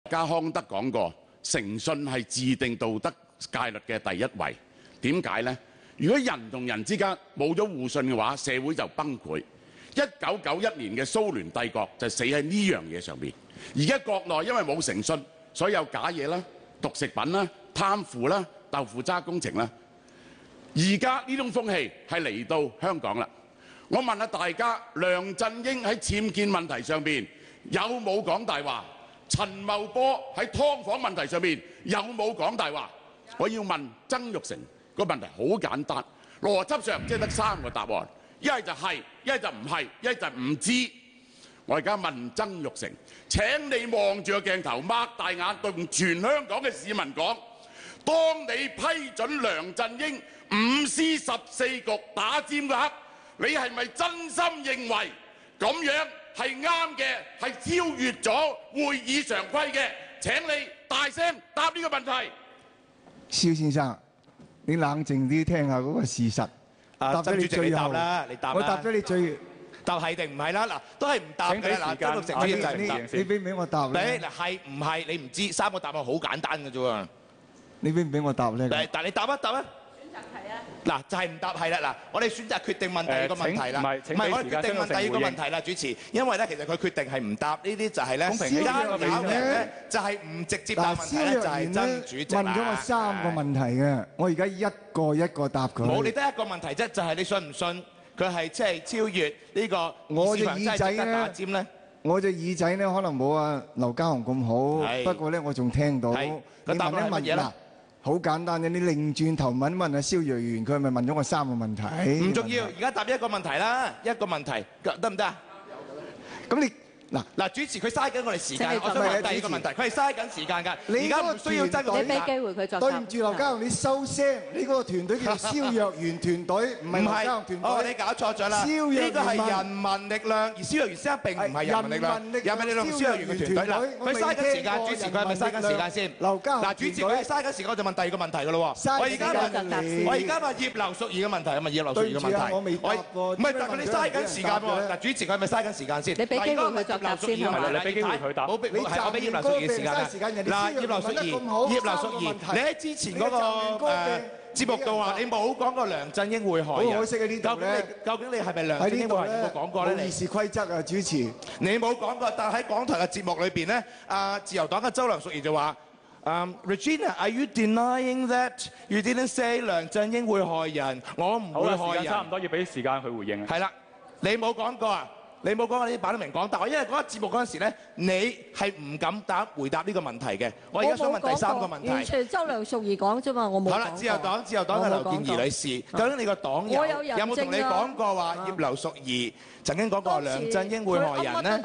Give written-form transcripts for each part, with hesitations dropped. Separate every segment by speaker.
Speaker 1: 家康德講過，誠信係自定道德戒律嘅第一位。點解呢？如果人同人之間冇咗互信嘅話，社會就崩潰。1991年嘅蘇聯帝國就死喺呢樣嘢上面。而家國內因為冇誠信，所以有假嘢啦、毒食品啦、貪腐啦、豆腐渣工程啦。而家呢種風氣係嚟到香港啦。我問下大家，梁振英喺僭建問題上邊有冇講大話？陳茂波喺劏房問題上面有冇講大話？我要問曾鈺成個問題好簡單，邏輯上即係得3個答案，一係就係，一係就唔係，一係就唔知。我而家問曾鈺成，請你望住個鏡頭，擘大眼對全香港嘅市民講：當你批准梁振英5C 14局打尖嗰刻，你係咪真心認為咁樣係啱嘅，係超越咗會議常規嘅？請你大聲答呢個問題。
Speaker 2: 蕭先生，你冷靜啲聽下嗰個事實。答咗你最後啦，你答啦。我答咗你最
Speaker 3: 答係定唔係啦？嗱，都係唔答嘅。嗱，曾鈺成先就係唔答。
Speaker 2: 你俾唔俾我答咧？
Speaker 3: 嗱，係唔係你唔知？3個答案好簡單嘅啫喎。
Speaker 2: 你俾唔俾我答咧？
Speaker 3: 但係你答一答啊！嗱，就係唔答係啦。嗱，我哋選擇決定問第二個問題啦。唔係，我哋決定問第二個問題啦，主持。因為咧，其實佢決定係唔答呢啲就係咧，而家搞嘅咧就係唔直接答問題咧，就係曾主席啦。
Speaker 2: 問咗我3個問題嘅，我而家一個一個答佢。
Speaker 3: 冇，你得一個問題啫，就係你信唔信佢係即係超越呢個
Speaker 2: 我隻耳仔
Speaker 3: 打尖咧？
Speaker 2: 我隻耳仔咧可能冇阿劉家雄咁好，不過咧我仲聽到。
Speaker 3: 你答乜嘢啦？
Speaker 2: 好簡單嘅，你擰轉頭問阿蕭若元，佢係咪問咗我3個問題？
Speaker 3: 唔重要，而家答一個問題啦，一個問題得唔得啊？咁你嗱，主持佢嘥緊我哋時間，我想問第二個問題，佢係嘥緊時間㗎。而家唔需要爭個時間。
Speaker 4: 你俾機會佢作答。
Speaker 2: 對唔住劉家雄，你收聲！你嗰個團隊叫蕭若元團隊，唔係劉家雄團隊。
Speaker 3: 你搞錯咗啦！呢個係人民力量，而蕭若元先生並唔係人民力量。人民力量蕭若元嘅團隊啦，佢嘥緊時間，主持佢係咪嘥緊時間先？
Speaker 2: 劉家雄
Speaker 3: 嗱，主持佢係嘥緊時間，我就問第二個問題㗎咯喎。我而家問葉劉淑儀嘅問題，葉劉淑儀嘅問題。
Speaker 2: 我未答過。
Speaker 3: 唔係，但係你嘥緊時間喎。嗱，主持佢係咪嘥緊時間先？
Speaker 4: 你俾機會佢作答先係咪？
Speaker 3: 俾機會佢答。我俾葉劉淑儀嘅時間啦。嗱，葉劉淑儀，你喺之前嗰個節目度話你冇講過梁振英會害人。
Speaker 2: 好可惜喺呢度咧。
Speaker 3: 究竟你係咪梁振英會害人？有冇講過咧？
Speaker 2: 冇議事規則啊，主持。
Speaker 3: 你冇講過，但喺港台嘅節目裏邊咧，自由黨嘅周梁淑儀就話：Regina，are you denying that you didn't say 梁振英會害人？我唔會害人。
Speaker 5: 好啦，時間差唔多，要俾時間去回應。
Speaker 3: 係啦，你冇講過啊？你冇講過，你擺得明講答，因為嗰個節目嗰陣時咧，你係唔敢回答呢個問題嘅。我而家想問第3個問題。
Speaker 4: 完全周梁淑儀講啫嘛，我冇講過。
Speaker 3: 好啦，自由黨嘅劉健儀女士，究竟你個黨友有冇同你講過話葉劉淑儀曾經講過梁振英會害人咧？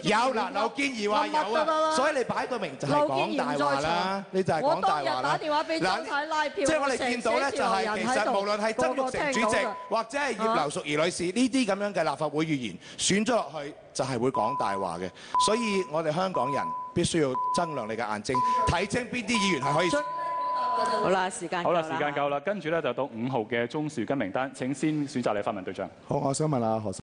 Speaker 3: 有嗱，劉健儀話有啊，所以你擺到明就係講大話啦，你就係講大話啦。
Speaker 4: 我當日打電話俾張太拉票，
Speaker 3: 即係我哋見到咧，就係其實無論係曾鈺成主席或者係葉劉淑儀女士呢啲咁樣嘅立法會議員選咗落去，就係會講大話嘅。所以我哋香港人必須要增亮你嘅眼睛，睇清邊啲議員係可以。
Speaker 4: 好啦，時間夠啦。
Speaker 5: 跟住咧就到5號嘅鍾樹根名單。請先選擇你發問對象。
Speaker 2: 好，我想問下何